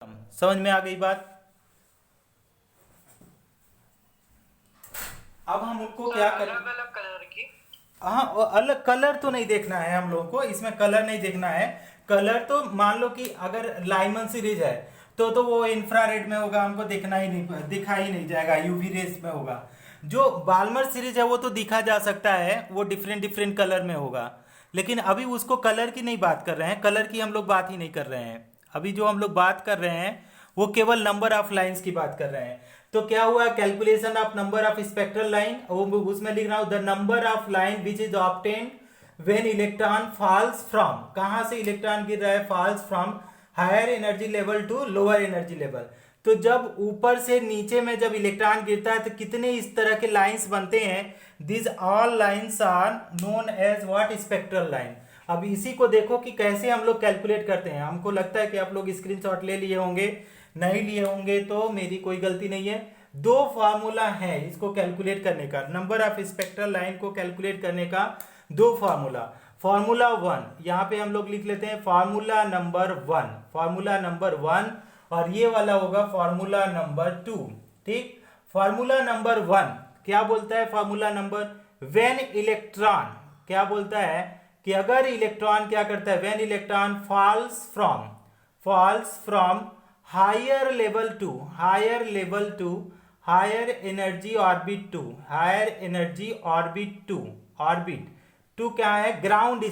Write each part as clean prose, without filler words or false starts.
समझ में आ गई बात। अब हम उनको क्या करें। अलग अलग कलर की। हाँ, वो अलग कलर तो नहीं देखना है हम लोगों को, इसमें कलर नहीं देखना है। कलर तो मान लो कि अगर लाइमन सीरीज है तो वो इंफ्रारेड में होगा, हमको देखना ही नहीं, दिखा ही नहीं जाएगा, यूवी रेस में होगा। जो बाल्मर सीरीज है वो तो दिखा जा सकता है, वो डिफरेंट डिफरेंट कलर में होगा। लेकिन अभी उसको कलर की नहीं बात कर रहे हैं, कलर की हम लोग बात ही नहीं कर रहे हैं। अभी जो हम लोग बात कर रहे हैं वो केवल नंबर ऑफ लाइंस की बात कर रहे हैं। तो क्या हुआ, calculation of number of spectral line, वो उसमें लिख रहा हूं the number of line which is obtained when electron falls from, कहां से इलेक्ट्रॉन गिर रहा है, falls from higher energy level to lower energy level. तो जब ऊपर से नीचे में जब इलेक्ट्रॉन गिरता है तो कितने इस तरह के लाइंस बनते हैं, this all lines are known as what, spectral line. अब इसी को देखो कि कैसे हम लोग कैलकुलेट करते हैं। हमको लगता है कि आप लोग स्क्रीनशॉट ले लिए होंगे, नहीं लिए होंगे तो मेरी कोई गलती नहीं है। दो फार्मूला है इसको कैलकुलेट करने का, नंबर ऑफ स्पेक्ट्रल लाइन को कैलकुलेट करने का दो फार्मूला। फार्मूला वन यहां पे हम लोग लिख लेते हैं, formula number one, formula number one, और ये वाला होगा फार्मूला नंबर टू। ठीक, फार्मूला नंबर वन क्या बोलता है, फार्मूला नंबर, व्हेन इलेक्ट्रॉन, क्या बोलता है कि अगर इलेक्ट्रॉन क्या करता है, when electron falls from higher level to higher energy orbit to orbit to क्या है, ग्राउंड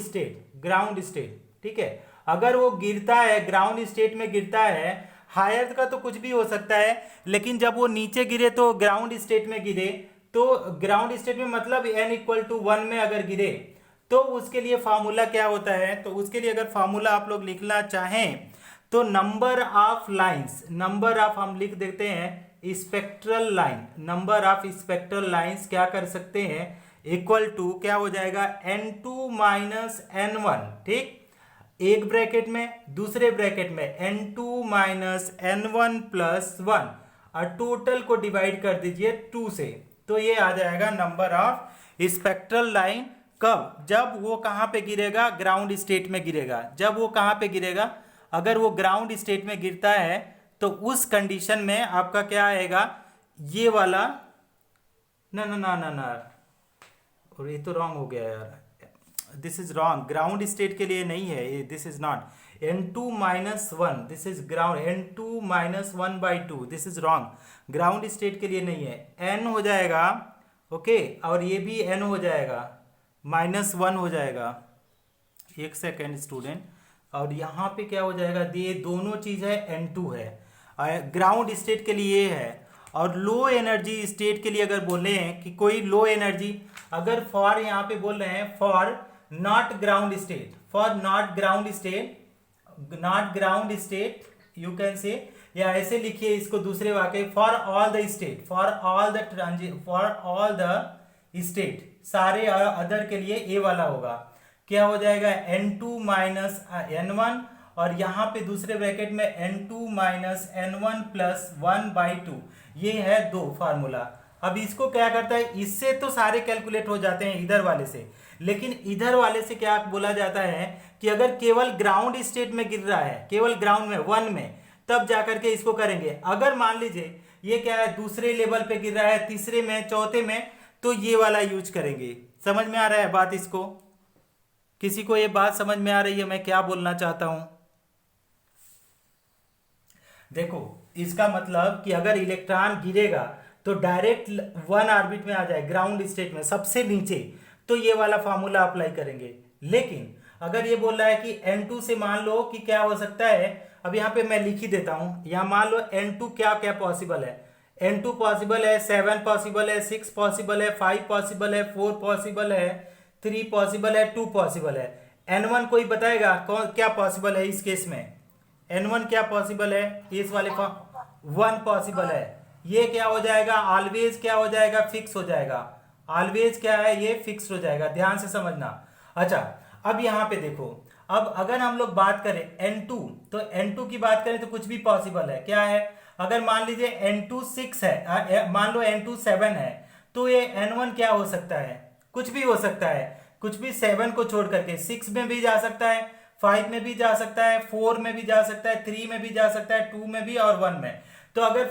स्टेट। ठीक है, अगर वो गिरता है ग्राउंड स्टेट में गिरता है, हायर का तो कुछ भी हो सकता है, लेकिन जब वो नीचे गिरे तो ग्राउंड स्टेट में गिरे, तो ग्राउंड स्टेट में मतलब n इक्वल टू 1 में अगर गिरे तो उसके लिए फार्मूला क्या होता है। तो उसके लिए अगर फार्मूला आप लोग लिखना चाहें तो number of lines, number of हम लिख देते हैं spectral line, number of spectral lines क्या कर सकते हैं, इक्वल टू क्या हो जाएगा, n2 माइनस n1। ठीक, एक ब्रैकेट में, दूसरे ब्रैकेट में n2 माइनस n1 प्लस 1, और टोटल को डिवाइड कर दीजिए 2 से, तो ये आ जाएगा नंबर ऑफ स्पेक्ट्रल लाइन। कब, जब वो कहां पे गिरेगा, ग्राउंड स्टेट में गिरेगा। जब वो कहां पे गिरेगा, अगर वो ग्राउंड स्टेट में गिरता है तो उस कंडीशन में आपका क्या आएगा, ये वाला, ना ना ना ना ना, और ये तो रॉन्ग हो गया यार, this is wrong, ground state के लिए नहीं है ये, this is not n2 minus one, this is ground, n2 minus one by two, this is wrong, ground state के लिए नहीं है, n हो जाएगा, ओके, और ये भी n हो जाएगा, माइनस वन हो जाएगा। एक सेकेंड स्टूडेंट, और यहाँ पे क्या हो जाएगा, ये दोनों चीज है, n2 है, ग्राउंड स्टेट के लिए ये है। और लो एनर्जी स्टेट के लिए अगर बोले हैं कि कोई लो एनर्जी, अगर फॉर यहाँ पे बोल रहे हैं for not ground state, for not ground state you can say, या ऐसे लिखिए इसको दूसरे वाक्य, for all the state, for all the state, सारे अदर के लिए ए वाला होगा, क्या हो जाएगा, n2 माइनस n1, और यहां पे दूसरे ब्रैकेट में n2 minus n1 plus 1 by two, ये है दो फार्मूला। अब इसको क्या करता है, इससे तो सारे कैलकुलेट हो जाते हैं इधर वाले से, लेकिन इधर वाले से क्या बोला जाता है कि अगर केवल ग्राउंड स्टेट में गिर रहा है, केवल ग्राउंड में 1 में, तब जाकर के इसको करेंगे। अगर मान लीजिए ये क्या है, दूसरे लेवल पे गिर रहा है, तीसरे में, चौथे में, तो ये वाला यूज करेंगे। समझ में आ रहा है बात, इसको किसी को ये बात समझ में आ रही है मैं क्या बोलना चाहता हूं। देखो, इसका मतलब कि अगर इलेक्ट्रॉन गिरेगा तो डायरेक्ट वन ऑर्बिट में आ जाए, ग्राउंड स्टेट में सबसे नीचे, तो ये वाला फार्मूला अप्लाई करेंगे। लेकिन अगर ये बोल रहा है कि n2 से मान लो कि क्या हो सकता है, अब यहां पे मैं लिख ही देता हूं, यहां मान लो n2 क्या क्या पॉसिबल है, n2 पॉसिबल है, 7 पॉसिबल है, 6 पॉसिबल है, 5 पॉसिबल है, 4 पॉसिबल है, 3 पॉसिबल है, 2 पॉसिबल है। n1 कोई बताएगा कौन क्या पॉसिबल है इस केस में, n1 क्या पॉसिबल है इस वाले फॉर्म, 1 पॉसिबल है। ये क्या हो जाएगा, ऑलवेज क्या हो जाएगा, फिक्स हो जाएगा, ऑलवेज क्या है, ये फिक्स हो जाएगा, ध्यान से समझना। अच्छा, अब यहां पे देखो, अब अगर हम लोग बात करें n2, तो n2 की बात करें तो कुछ भी पॉसिबल है, क्या है, अगर मान लीजिए n2 6 है, मान लो n2 7 है, तो ये n1 क्या हो सकता है, कुछ भी हो सकता है, कुछ भी 7 को छोड़ करके 6 में भी जा सकता है, 5 में भी जा सकता है, 4 में भी जा सकता है, 3 में भी जा सकता है, 2 में भी और 1 में। तो अगर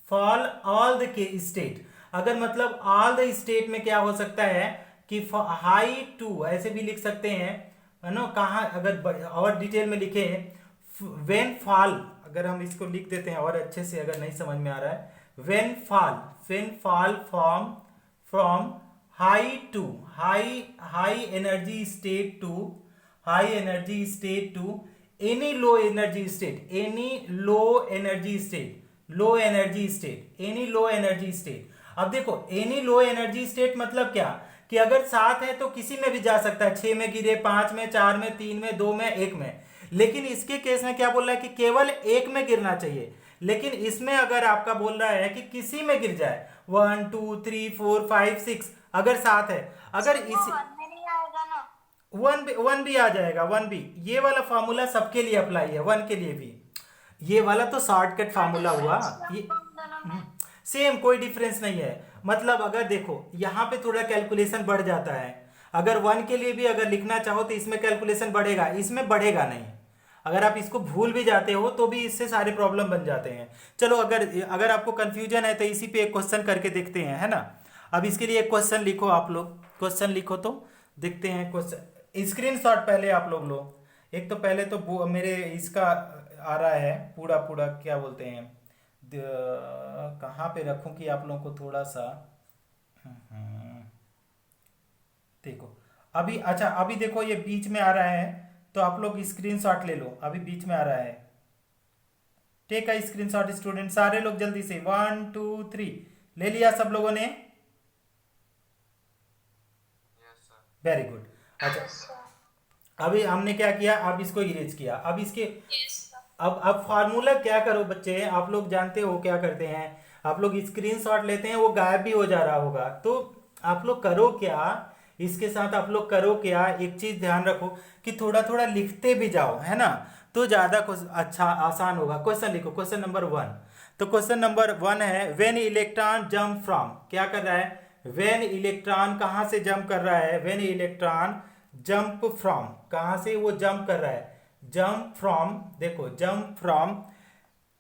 फॉल ऑल द स्टेट, अगर मतलब ऑल द स्टेट में क्या हो सकता है कि हाई टू ऐसे भी लिख सकते हैं, है ना। कहाँ अगर और डिटेल में लिखे वेन फॉल, अगर हम इसको लिख देते हैं और अच्छे से, अगर नहीं समझ में आ रहा है, when fall from high to high energy state to any low energy state, अब देखो एनी लो एनर्जी स्टेट मतलब क्या, कि अगर 7 है तो किसी में भी जा सकता है, 6 में गिरे, 5 में, 4 में, 3 में, 2 में, 1 में। लेकिन इसके केस में क्या बोल रहा है कि केवल एक में गिरना चाहिए। लेकिन इसमें अगर आपका बोल रहा है कि किसी में गिर जाए, 1 2 3 4 5 6, अगर 7 है, अगर इस वन भी आ जाएगा, वन भी। ये वाला फॉर्मूला सबके लिए अप्लाई है, वन के लिए भी। ये वाला तो शॉर्टकट फार्मूला हुआ, ये सेम, कोई डिफरेंस नहीं है। मतलब अगर देखो यहाँ पे थोड़ा कैलकुलेशन बढ़ जाता है, अगर वन के लिए भी अगर लिखना चाहो तो इसमें कैलकुलेशन बढ़ेगा, इसमें बढ़ेगा नहीं। अगर आप इसको भूल भी जाते हो तो भी इससे सारे प्रॉब्लम बन जाते हैं। चलो अगर आपको कंफ्यूजन है तो इसी पे एक क्वेश्चन करके देखते हैं, है ना। अब इसके लिए एक क्वेश्चन लिखो, आप लोग क्वेश्चन लिखो तो देखते हैं क्वेश्चन। स्क्रीनशॉट पहले आप लोग लो। एक तो पहले तो मेरे इसका आ रहा है पूरा पूरा, क्या बोलते हैं, कहाँ पे रखूं कि आप लोगों को थोड़ा सा देखो। अभी अच्छा, अभी देखो ये बीच में आ रहा है, तो आप लोग स्क्रीनशॉट ले लो। अभी बीच में आ रहा है, टेक अ स्क्रीनशॉट स्टूडेंट, सारे लोग जल्दी से, 1 2 3 ले लिया सब लोगों ने? Very good. अच्छा, अभी हमने क्या किया, अब इसको इरेज किया। अब इसके अब फार्मूला क्या करो बच्चे, आप लोग जानते हो क्या करते हैं, आप लोग स्क्रीनशॉट लेते हैं, वो गायब भी हो जा रहा होगा। तो आप लोग करो क्या, इसके साथ आप लोग करो क्या, एक चीज ध्यान रखो कि थोड़ा थोड़ा लिखते भी जाओ, है ना, तो ज्यादा अच्छा आसान होगा। क्वेश्चन लिखो, क्वेश्चन नंबर 1। तो क्वेश्चन नंबर 1 है, व्हेन इलेक्ट्रॉन जंप फ्रॉम, क्या कर रहा है, व्हेन इलेक्ट्रॉन कहां से जंप कर रहा है, व्हेन इलेक्ट्रॉन जंप फ्रॉम, कहां से वो जंप कर रहा है, जंप फ्रॉम, देखो jump from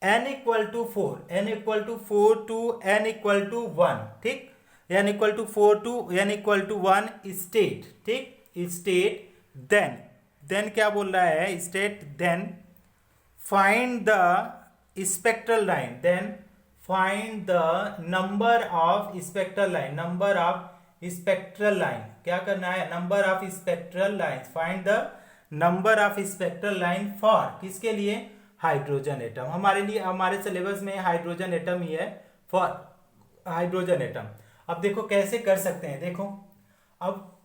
n equal to 4 to n equal to 1, ठीक, n equal to 4 to n equal to 1 state, ठीक, स्टेट, देन क्या बोल रहा है, state, then find the spectral line, then find the number of spectral line, क्या करना है, number of spectral line, find the number of spectral line for, किसके लिए, हाइड्रोजन एटम। हमारे लिए, हमारे सिलेबस में हाइड्रोजन एटम ही है, फॉर हाइड्रोजन एटम। अब देखो कैसे कर सकते हैं, देखो अब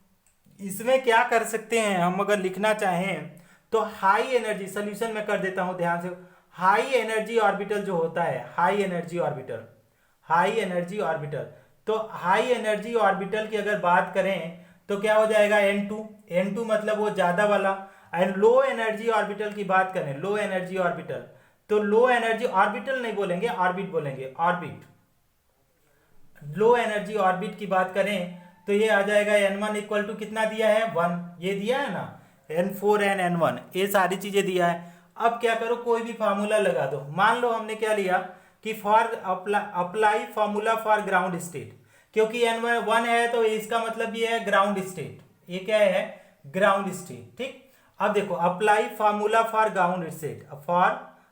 इसमें क्या कर सकते हैं हम, अगर लिखना चाहें तो हाई एनर्जी, सोल्यूशन में कर देता हूं ध्यान से। हाई एनर्जी ऑर्बिटल जो होता है, हाई एनर्जी ऑर्बिटल, तो हाई एनर्जी ऑर्बिटल की अगर बात करें तो क्या हो जाएगा, N2 मतलब वो ज्यादा वाला। एंड लो एनर्जी ऑर्बिटल की बात करें, लो एनर्जी ऑर्बिटल, तो लो एनर्जी ऑर्बिटल नहीं बोलेंगे, ऑर्बिट बोलेंगे, ऑर्बिट। लो एनर्जी ऑर्बिट की बात करें तो ये आ जाएगा N1 इक्वल टू कितना दिया है, 1, ये दिया है ना, N4 and N1, ये सारी चीजें दिया है। अब क्या करो, कोई भी फार्मूला लगा दो। मान लो हमने क्या लिया कि for apply formula for ground state, क्योंकि N1 है तो इसका मतलब ये है ग्राउंड स्टेट, ये क्या है, ग्राउंड स्टेट, ठीक। अब देखो apply formula for ground state, for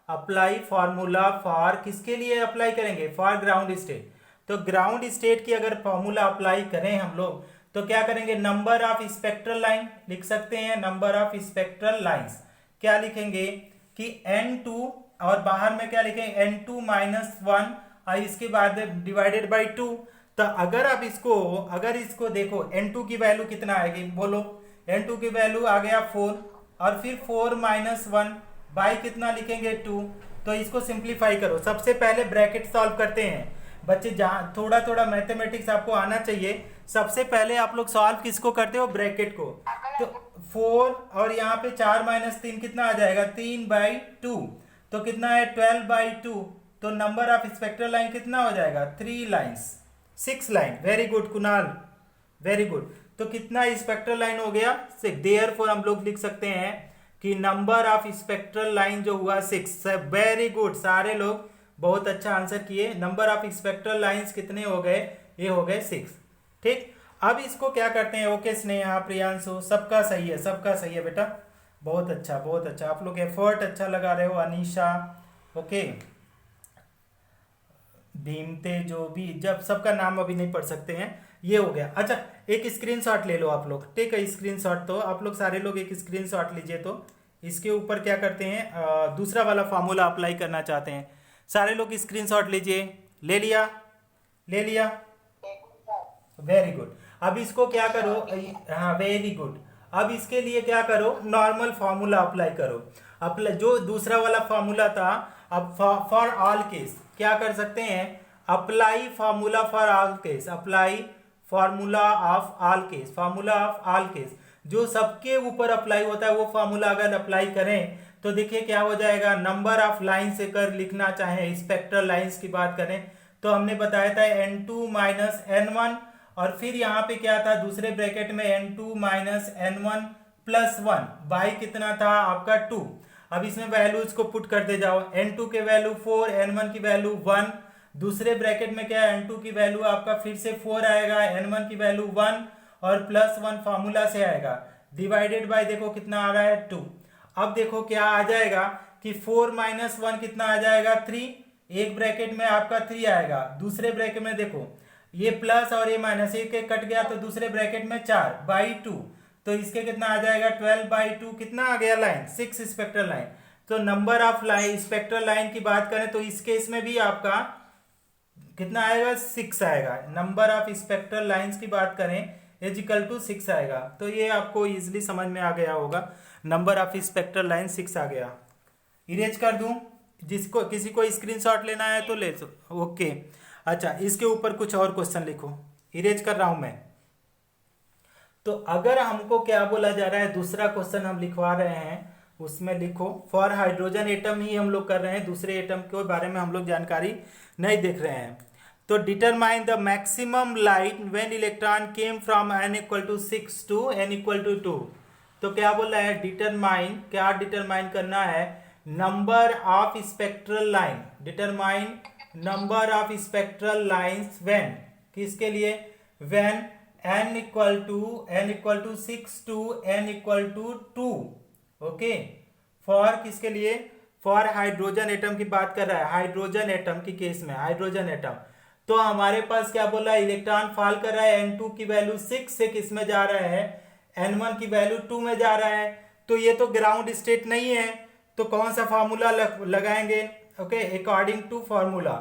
apply formula for, किसके लिए अप्लाई करेंगे, फॉर ग्राउंड स्टेट। तो ग्राउंड स्टेट की अगर फॉर्मूला अप्लाई करें हम लोग तो क्या करेंगे, नंबर ऑफ स्पेक्ट्रल लाइन लिख सकते हैं, नंबर ऑफ स्पेक्ट्रल लाइंस क्या लिखेंगे कि N2, और बाहर में क्या लिखेंगे, N2 माइनस 1, और इसके बाद डिवाइडेड बाई 2। तो अगर इसको देखो N2 की वैल्यू कितना आएगी, बोलो, N2 की वैल्यू आ गया 4, और फिर 4 माइनस 1 बाई कितना लिखेंगे, 2। तो इसको सिंप्लीफाई करो। सबसे पहले ब्रैकेट सॉल्व करते हैं बच्चे, जहां थोड़ा थोड़ा मैथमेटिक्स आपको आना चाहिए। सबसे पहले आप लोग सॉल्व किसको करते हो, ब्रैकेट को। तो 4 और यहाँ पे 4 माइनस 3 कितना आ जाएगा, 3/2, तो कितना है, 12/2। तो नंबर ऑफ स्पेक्ट्रल लाइन कितना हो जाएगा, 3 lines, 6 line. Very good Kunal, very good. तो कितना स्पेक्ट्रल लाइन हो गया 6। देयरफॉर हम लोग लिख सकते हैं कि नंबर ऑफ स्पेक्ट्रल लाइन जो हुआ 6। वेरी गुड, सारे लोग बहुत अच्छा आंसर किए। नंबर ऑफ स्पेक्ट्रल लाइंस कितने हो गए, ये हो गए 6। ठीक, अब इसको क्या करते हैं, ओके स्नेहा प्रियांशु सबका सही है, सबका सही है बेटा, बहुत अच्छा बहुत अच्छा, आप लोग एफर्ट अच्छा लगा रहे हो। अनीशा ओके, भीमते जो भी, जब सबका नाम अभी नहीं पढ़ सकते हैं, ये हो गया। अच्छा एक स्क्रीनशॉट ले लो आप लोग, ठीक है स्क्रीनशॉट, तो आप लोग सारे लोग एक स्क्रीनशॉट लीजिए। तो इसके ऊपर क्या करते हैं, दूसरा वाला फार्मूला अप्लाई करना चाहते हैं, सारे लोग स्क्रीनशॉट लीजिए। ले लिया, ले लिया, वेरी गुड। अब इसको क्या करो, हाँ वेरी गुड, अब इसके लिए क्या करो, नॉर्मल फार्मूला अप्लाई करो। अप्लाई जो दूसरा वाला फार्मूला था, अब फॉर ऑल केस क्या कर सकते हैं, apply formula for all case, apply formula of all case, formula of all case, जो सबके ऊपर अप्लाई होता है वो फार्मूला अगर अप्लाई करें तो देखिए क्या हो जाएगा। नंबर ऑफ लाइन से कर लिखना चाहे, स्पेक्ट्रल लाइंस की बात करें तो हमने बताया था n2 माइनस n1, और फिर यहाँ पे क्या था दूसरे ब्रैकेट में n2 minus n1 plus 1 by कितना था आपका 2। अब इसमें वैल्यूज को पुट करते जाओ, n2 के वैल्यू 4, n1 की वैल्यू 1, दूसरे ब्रैकेट में क्या है n2 की वैल्यू आपका फिर से 4 आएगा, n1 की वैल्यू 1 और प्लस 1 फार्मूला से आएगा, डिवाइडेड बाय देखो कितना आ रहा है 2। अब देखो क्या आ जाएगा कि 4 माइनस 1 कितना आ जाएगा 3, एक ब्रैकेट में आपका 3 आएगा, दूसरे ब्रैकेट में देखो ये प्लस और ये माइनस, एक एक कट गया तो दूसरे ब्रैकेट में 4 बाई 2, तो इसके कितना आ जाएगा 12 बाई 2, कितना आ गया लाइन 6 स्पेक्ट्रल लाइन। तो number of line spectral line की बात करें तो इस केस में भी आपका कितना आएगा 6 आएगा। नंबर ऑफ स्पेक्ट्रल लाइंस की बात करें इज इक्वल टू 6 आएगा, तो ये आपको इजीली समझ में आ गया होगा। नंबर ऑफ स्पेक्ट्रल लाइन 6 आ गया। इरेज कर दूं, जिसको किसी को स्क्रीनशॉट लेना है तो ले लो, ओके। अच्छा इसके ऊपर कुछ और क्वेश्चन लिखो, इरेज कर रहा हूं मैं। तो अगर हमको क्या बोला जा रहा है, दूसरा क्वेश्चन हम लिखवा रहे हैं, उसमें लिखो फॉर हाइड्रोजन एटम ही हम लोग कर रहे हैं, दूसरे एटम के बारे में हम लोग जानकारी नहीं देख रहे हैं। तो determine the maximum light when electron came from n equal to 6 to n equal to 2। तो क्या बोल रहा है, डिटरमाइन, क्या डिटरमाइन करना है, number of spectral line, determine number of spectral lines when, किसके लिए, when n equal to 6 to n equal to 2, okay. For किसके लिए, फॉर हाइड्रोजन एटम की बात कर रहा है, हाइड्रोजन एटम की केस में, हाइड्रोजन एटम। तो हमारे पास क्या बोला, इलेक्ट्रॉन फॉल कर रहा है, n2 की वैल्यू 6 से किस में जा रहा है, n1 की वैल्यू 2 में जा रहा है। तो ये तो ग्राउंड स्टेट नहीं है, तो कौन सा फार्मूला लगाएंगे, ओके, अकॉर्डिंग टू फार्मूला।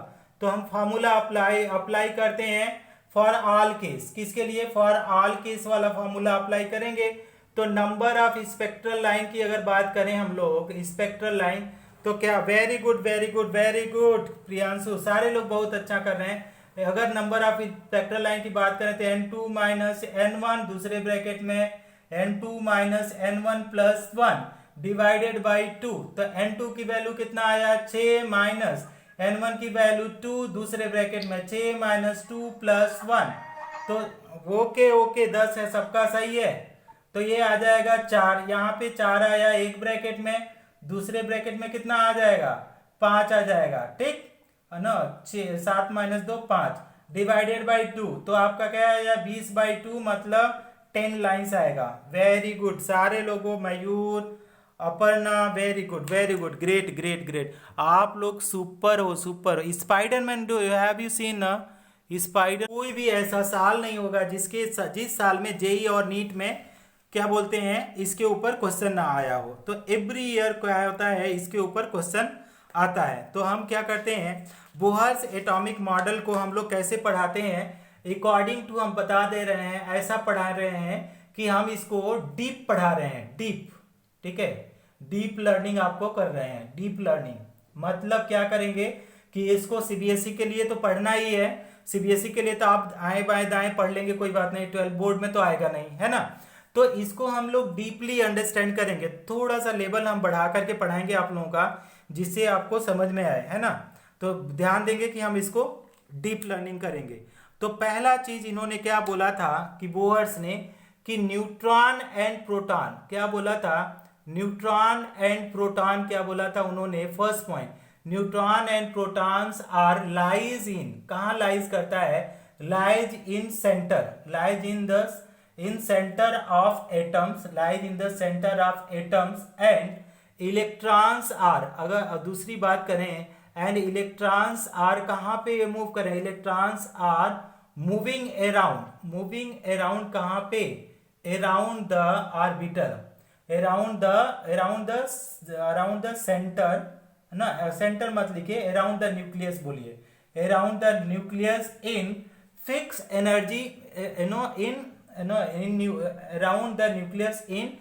तो हम फार्मूला अप्लाई करते हैं फॉर ऑल केस, किसके लिए, फॉर ऑल केस वाला फार्मूला अप्लाई करेंगे। तो नंबर ऑफ स्पेक्ट्रल लाइन की अगर बात करें हम लोग, स्पेक्ट्रल लाइन, तो क्या, very good very good very good Priyanshu, सारे लोग बहुत अच्छा कर रहे हैं। अगर नंबर ऑफ स्पेक्ट्रल लाइन की बात करें तो n2 माइनस n1, दूसरे ब्रैकेट में n2 minus n1 plus 1 divided by 2। तो n2 की वैल्यू कितना आया 6 माइनस n1 की वैल्यू 2, दूसरे ब्रैकेट में 6 माइनस 2 प्लस 1। तो ओके ओके 10 है, सबका सही है। तो ये आ जाएगा 4, यहाँ पे 4 आया एक ब्रैकेट में, दूसरे ब्रैकेट में कितना आ जाएगा 5 आ जाएगा, ठीक है ना, 7 माइनस 2 5 डिवाइडेड बाई 2। तो आपका क्या आया 20 बाई 2 मतलब 10 लाइन्स आएगा। वेरी गुड सारे लोगों, Mayur, Aparna, very good, great great great, आप लोग सुपर हो, super. Spiderman, do have you seen spider? कोई भी ऐसा साल नहीं होगा जिस साल में जेई और नीट में क्या बोलते हैं इसके ऊपर क्वेश्चन ना आया हो। तो एवरी ईयर क्या होता है, इसके ऊपर क्वेश्चन आता है। तो हम क्या करते हैं, बोहर्स एटॉमिक मॉडल को हम लोग कैसे पढ़ाते हैं, अकॉर्डिंग टू हम बता दे रहे हैं, ऐसा पढ़ा रहे हैं कि हम इसको डीप पढ़ा रहे हैं, डीप, ठीक है, डीप लर्निंग आपको कर रहे हैं। डीप लर्निंग मतलब क्या करेंगे कि इसको सीबीएसई के लिए तो पढ़ना ही है, सीबीएसई के लिए तो आप आए बाएं दाएं पढ़ लेंगे, कोई बात नहीं, 12 बोर्ड में तो आएगा नहीं, है ना। तो इसको हम लोग डीपली अंडरस्टैंड करेंगे, थोड़ा सा लेवल हम बढ़ा करके पढ़ाएंगे आप लोगों का, जिससे आपको समझ में आए, है ना। तो ध्यान देंगे कि हम इसको डीप लर्निंग करेंगे। तो पहला चीज इन्होंने क्या बोला था कि बोहर्स ने, कि न्यूट्रॉन एंड प्रोटॉन, क्या बोला था, न्यूट्रॉन एंड प्रोटॉन, क्या बोला था उन्होंने, first point, neutron and protons are lies in, कहाँ लाइज करता है, lies in centre, lies in the in centre of atoms, lies in the centre of atoms, and electrons are, अगर दूसरी बात करें, एंड इलेक्ट्रॉन्स आर कहाँ पे move करें, electrons are moving around, moving around कहाँ पे, around the orbital, around the centre ना, सेंटर मत लिखिए, अराउंड द न्यूक्लियस बोलिए, around the nucleus in fix energy, around the nucleus in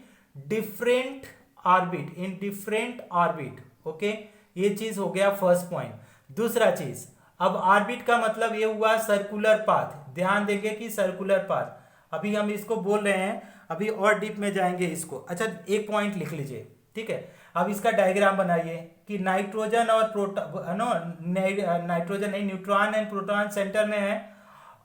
different orbit, in different orbit, okay, ये चीज हो गया फर्स्ट पॉइंट। दूसरा चीज, अब ऑर्बिट का मतलब ये हुआ सर्कुलर पाथ, ध्यान देंगे कि सर्कुलर पाथ, अभी हम इसको बोल रहे हैं, अभी और डीप में जाएंगे इसको। अच्छा, एक पॉइंट लिख लीजिए, ठीक है। अब इसका डायग्राम बनाइए कि नाइट्रोजन और नाइट्रोजन नहीं, न्यूट्रॉन एंड प्रोटॉन सेंटर में है,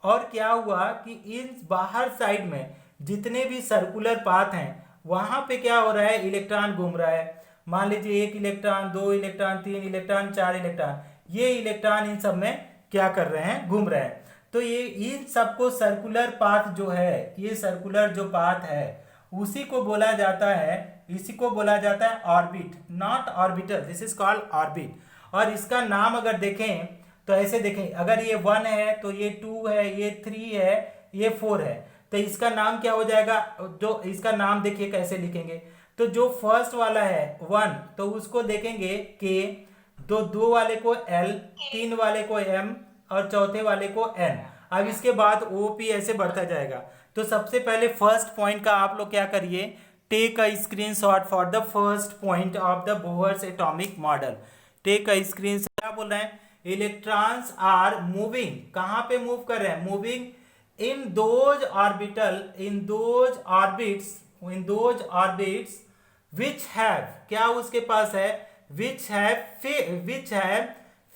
और क्या हुआ कि इन बाहर साइड में जितने भी सर्कुलर पाथ हैं वहां पे क्या हो रहा है, इलेक्ट्रॉन घूम रहा है। मान लीजिए 1 इलेक्ट्रॉन, 2 इलेक्ट्रॉन, 3 इलेक्ट्रॉन, 4 इलेक्ट्रॉन, ये इलेक्ट्रॉन इन सब में क्या कर रहे हैं, घूम रहे हैं। तो ये इन सबको सर्कुलर पाथ जो है, ये सर्कुलर जो पाथ है उसी को बोला जाता है, इसी को बोला जाता है orbit, not orbital, this is called orbit. और इसका नाम अगर देखें तो ऐसे देखें, अगर ये 1 है तो ये 2 है, ये 3 है, ये 4 है, तो इसका नाम क्या हो जाएगा, जो इसका नाम देखिए कैसे लिखेंगे, तो जो फर्स्ट वाला है 1, तो उसको देखेंगे के, दो वाले को L, 3 वाले को M, और चौथे वाले को N। अब इसके बाद OP ऐसे बढ़ता जाएगा। तो सबसे पहले फर्स्ट पॉइंट का आप लोग क्या करिए, take a screenshot for the first point of the Bohr's atomic model. Take a screen, क्या बोल रहे हैं, इलेक्ट्रॉन्स आर मूविंग, कहां पे मूव कर रहे हैं, moving in those orbital, in those orbits which have, क्या उसके पास है, which have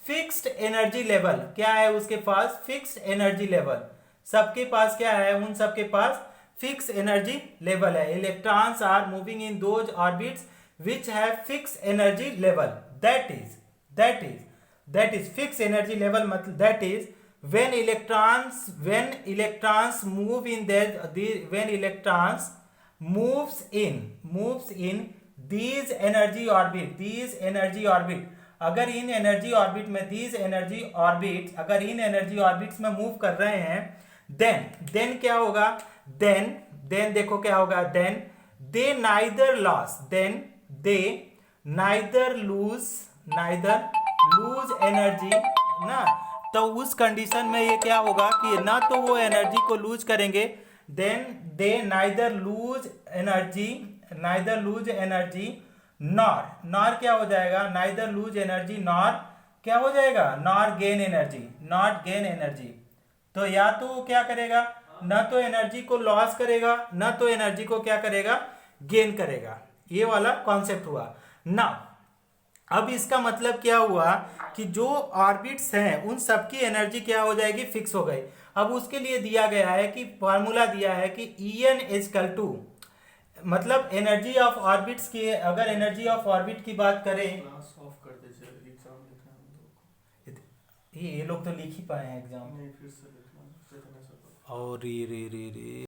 fixed energy level, क्या है उसके पास, फिक्स्ड एनर्जी लेवल, सबके पास क्या है, उन सबके पास फिक्स एनर्जी लेवल है। Electrons are moving in those orbits which have fix energy level, that is fix energy level, मतलब that is when electrons move in when electrons moves in these energy orbit, अगर इन energy orbit में, these energy orbits, अगर इन energy orbits में move कर रहे हैं, then क्या होगा, then देखो क्या होगा, then they neither lose energy ना, तो उस कंडीशन में ये क्या होगा कि ना तो वो एनर्जी को लूज करेंगे, then they neither lose energy nor क्या हो जाएगा, नाइदर लूज एनर्जी नॉर क्या हो जाएगा, नॉट गेन एनर्जी। तो या तो वो क्या करेगा, ना तो एनर्जी को लॉस करेगा, ना तो एनर्जी को क्या करेगा, गेन करेगा। ये वाला कॉन्सेप्ट हुआ ना। अब इसका मतलब क्या हुआ कि जो ऑर्बिट्स हैं उन सबकी एनर्जी क्या हो जाएगी, फिक्स हो गई। अब उसके लिए दिया गया है कि फॉर्मूला दिया है कि En इजकल टू, मतलब एनर्जी ऑफ ऑर्बिट्स की, अगर एनर्जी ऑफ ऑर्बिट की बात करें, ये लोग तो लिख ही पाए हैं एग्जाम, और रे